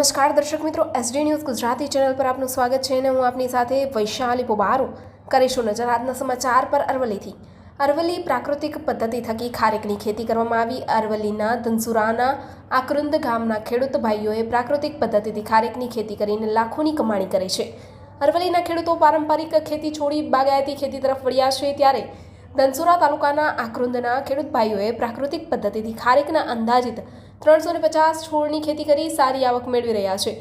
નમસ્કાર દર્શક મિત્રો, એસડી ન્યૂઝ ગુજરાતી ચેનલ પર આપનું સ્વાગત છે અને હું આપની સાથે વૈશાલી પોબારો કરીશું નજર આજના સમાચાર પર। અરવલ્લી પ્રાકૃતિક પદ્ધતિ થકી ખારેકની ખેતી કરવામાં આવી। અરવલ્લીના ધનસુરાના આકરુંદ ગામના ખેડૂત ભાઈઓએ પ્રાકૃતિક પદ્ધતિથી ખારેકની ખેતી કરીને લાખોની કમાણી કરી છે। અરવલ્લીના ખેડૂતો પારંપરિક ખેતી છોડી બાગાયતી ખેતી તરફ વળ્યા છે, ત્યારે ધનસુરા તાલુકાના આકરુંદના ખેડૂત ભાઈઓએ પ્રાકૃતિક પદ્ધતિથી ખારેકના અંદાજિત 350 છોડની ખેતી કરી સારી આવક મેળવી રહ્યા છે।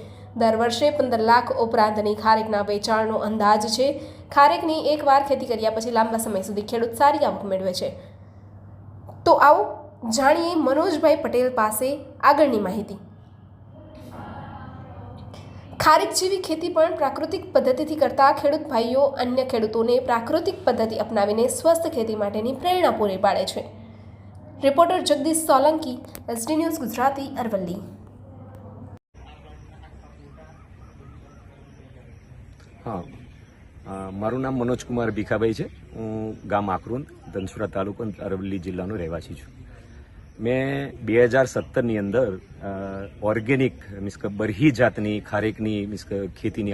દર વર્ષે 15 લાખ ઉપરાંતની ખારેકના વેચાણનો અંદાજ છે। ખારેકની એકવાર ખેતી કર્યા પછી લાંબા સમય સુધી ખેડૂત સારી આવક મેળવે છે। તો આવો જાણીએ મનોજભાઈ પટેલ પાસે આગળની માહિતી। ખારેક જેવી ખેતી પણ પ્રાકૃતિક પદ્ધતિથી કરતા ખેડૂત ભાઈઓ અન્ય ખેડૂતોને પ્રાકૃતિક પદ્ધતિ અપનાવીને સ્વસ્થ ખેતી માટેની પ્રેરણા પૂરી પાડે છે। Reporter Jagdish Solanki, SD news Gujarati, Aravalli. हाँ, मारू नाम मनोज कुमार भीखाभाई है। हूँ गाम आकरुंद धनसुरा तालुको अरवल्ली जिल्लानो रहेवासी छुं। मैं 2017 अंदर ऑर्गेनिक मीन्स के बरही जातनी खारेकनी मीन्स के खेतीनी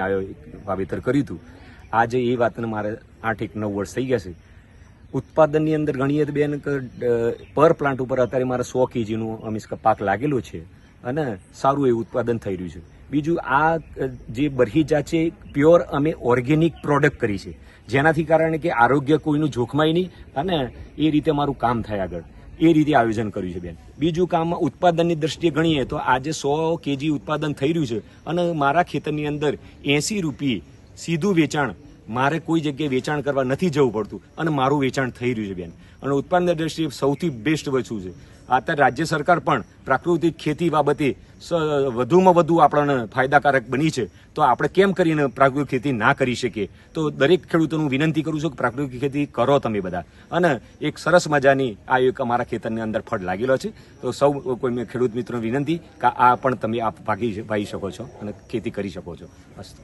वावेतर कर्युं हतुं। आज ए वातने मारे 8-9 वर्ष थई गया छे। उत्पादननी अंदर गणीए तो बेन पर प्लांट पर अत्यारे मारे 100 kgનું मीन्स के पाक लागेलो छे अने सारूं एवुं उत्पादन थई रह्युं छे। बीजू आ जे बरही जात छे प्योर अमे ऑर्गेनिक प्रोडक्ट करी छे, जेनाथी कारणे के आरोग्य कोईनुं जोखमाय नहीं अने ए रीते मारुं काम थाय आगळ, ए रीते आयोजन कर्युं छे बेन। बीजू काम उत्पादननी दृष्टिए गणीए तो आज 100 kg उत्पादन थई रह्युं छे अने मारा खेतरनी अंदर 80 રૂપિયે सीधुं वेचाण मारे कोई जग्याए वेचाण करवा नथी जवुं पड़तुं अने मारुं वेचाण थई रह्युं छे बेन। अने उत्पादन दृष्टिए सौथी बेस्ट वस्तु छे। आता राज्य सरकार पण प्राकृतिक खेती बाबते વધુમાં વધુ આપણને ફાયદાકારક બની છે, તો આપણે કેમ કરીને પ્રાકૃતિક ખેતી ના કરી શકીએ? તો દરેક ખેડૂતોનું વિનંતી કરું છું કે પ્રાકૃતિક ખેતી કરો તમે બધા, અને એક સરસ મજાની આ એક અમારા ખેતરની અંદર ફળ લાગેલો છે। તો સૌ કોઈ ખેડૂત મિત્રોને વિનંતી કે આ પણ તમે ભાગી શકો છો અને ખેતી કરી શકો છો। અસ્તુ।